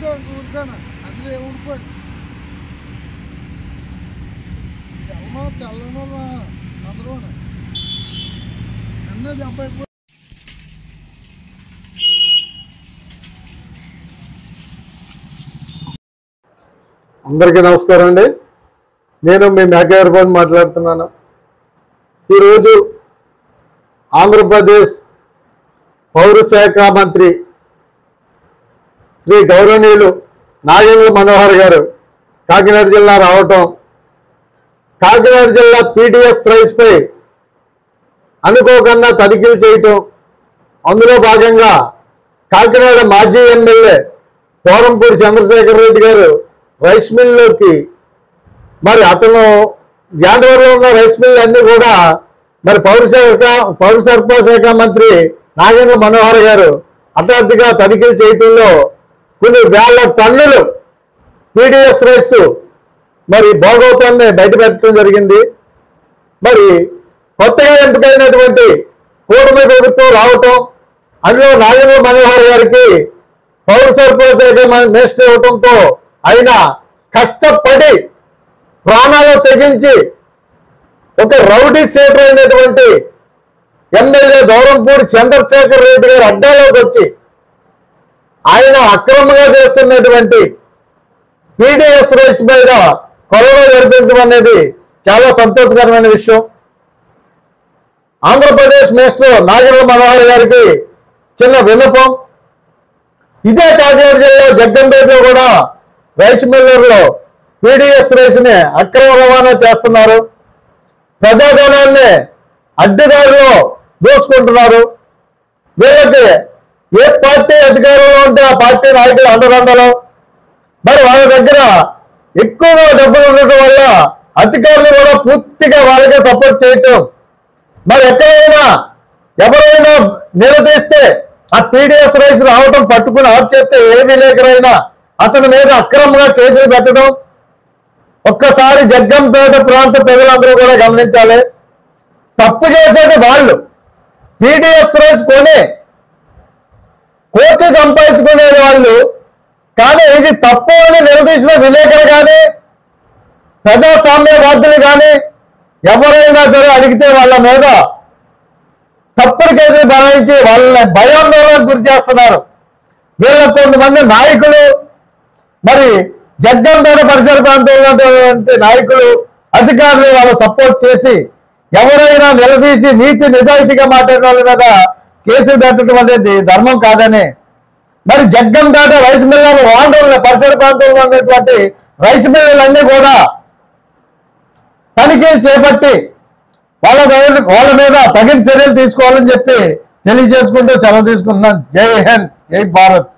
ఊరుతాను అందులో ఊడిపోయింది ఎవరో తెల్లనో అందరూ అన్నది అబ్బాయి. అందరికీ నమస్కారం అండి. నేను మీ మేకవరపాటు మాట్లాడుతున్నాను. ఈరోజు ఆంధ్రప్రదేశ్ పౌర శాఖ మంత్రి శ్రీ గౌరవనీయులు నాగేంద్ర మనోహర్ గారు కాకినాడ జిల్లా రావటం, కాకినాడ జిల్లా పీడిఎస్ రైస్పై అనుకోకుండా తనిఖీలు చేయటం, అందులో భాగంగా కాకినాడ మాజీ ఎమ్మెల్యే దూరంపూడి చంద్రశేఖర్ రెడ్డి గారు రైస్ మిల్లోకి మరి అతను గ్యాండవరంలో ఉన్న రైస్ మిల్ అన్ని కూడా మరి పౌర సరఫరా శాఖ మంత్రి నాగేంద్ర మనోహర్ గారు హఠాత్తుగా తనిఖీలు చేయటంలో కొన్ని వేల టన్నులు పీడిఎస్ రైస్ మరి భోగవతాన్ని బయటపెట్టడం జరిగింది. మరి కొత్తగా ఎంపికైనటువంటి కూటమి ప్రభుత్వం రావటం, అందులో నాగేంద్ర మనోహర్ గారికి పౌర సరఫరా శాఖ మినిస్టర్ ఇవ్వటంతో ఆయన కష్టపడి ప్రాణాలు తెగించి ఒక రౌడీ సీటర్ అయినటువంటి ఎమ్మెల్యే దూరంపూడి చంద్రశేఖర్ రెడ్డి గారు అడ్డాలోకి వచ్చి ఆయన అక్రమంగా చేస్తున్నటువంటి పీడిఎస్ రైస్ మీద కొరవ జరిపించడం అనేది చాలా సంతోషకరమైన విషయం. ఆంధ్రప్రదేశ్ మినిస్టర్ నాగేంద్ర మనోహర్ గారికి చిన్న విన్నపం, ఇదే కాకినాడ జిల్లా జగ్గంపేటలో కూడా రైస్ మిల్లర్లో పీడిఎస్ రైస్ ని అక్రమ రవాణా చేస్తున్నారు, ప్రజాధనాన్ని అడ్డదారిలో దోచుకుంటున్నారు. వీళ్ళకి ఏ పార్టీ అధికారంలో ఉంటే ఆ పార్టీ నాయకులు అండదండలు, మరి వాళ్ళ దగ్గర ఎక్కువగా డబ్బులు ఉండటం వల్ల అధికారులు కూడా పూర్తిగా వాళ్ళకే సపోర్ట్ చేయటం, మరి ఎక్కడైనా ఎవరైనా నిలదీస్తే ఆ పీడిఎస్ రైస్ రావటం పట్టుకుని ఆఫ్ చేస్తే ఏ విలేకరైనా అతని మీద అక్రమంగా కేసులు పెట్టడం ఒక్కసారి జగ్గంపేట ప్రాంత ప్రజలందరూ కూడా గమనించాలి. తప్పు చేసేది వాళ్ళు, పీడిఎస్ రైస్ కొని కోర్టు సంపాదించుకునే వాళ్ళు, కానీ ఇది తప్పు అని నిలదీసిన విలేకరు కానీ ప్రజాస్వామ్యవాదులు కానీ ఎవరైనా సరే అడిగితే వాళ్ళ మీద తప్పుడు కేసులు బనాయించి వాళ్ళని భయాందోళనకు గురి చేస్తున్నారు. వీళ్ళ కొంతమంది నాయకులు, మరి జగ్గంపేట పరిసర ప్రాంతంలో ఉన్నటువంటి నాయకులు, అధికారులు వాళ్ళు సపోర్ట్ చేసి ఎవరైనా నిలదీసి నీతి నిజాయితీగా మాట్లాడిన వాళ్ళ మీద కేసులు పెట్టడం అనేది ధర్మం కాదని, మరి జగ్గంపేట రైస్ మిల్లర్లు ఓనర్ల పరిసర ప్రాంతంలో ఉన్నటువంటి రైస్ మిల్లర్లన్నీ కూడా తనిఖీలు చేపట్టి వాళ్ళ మీద తగిన చర్యలు తీసుకోవాలని చెప్పి తెలియజేసుకుంటూ సెలవు తీసుకుంటున్నాను. జై హింద్, జై భారత్.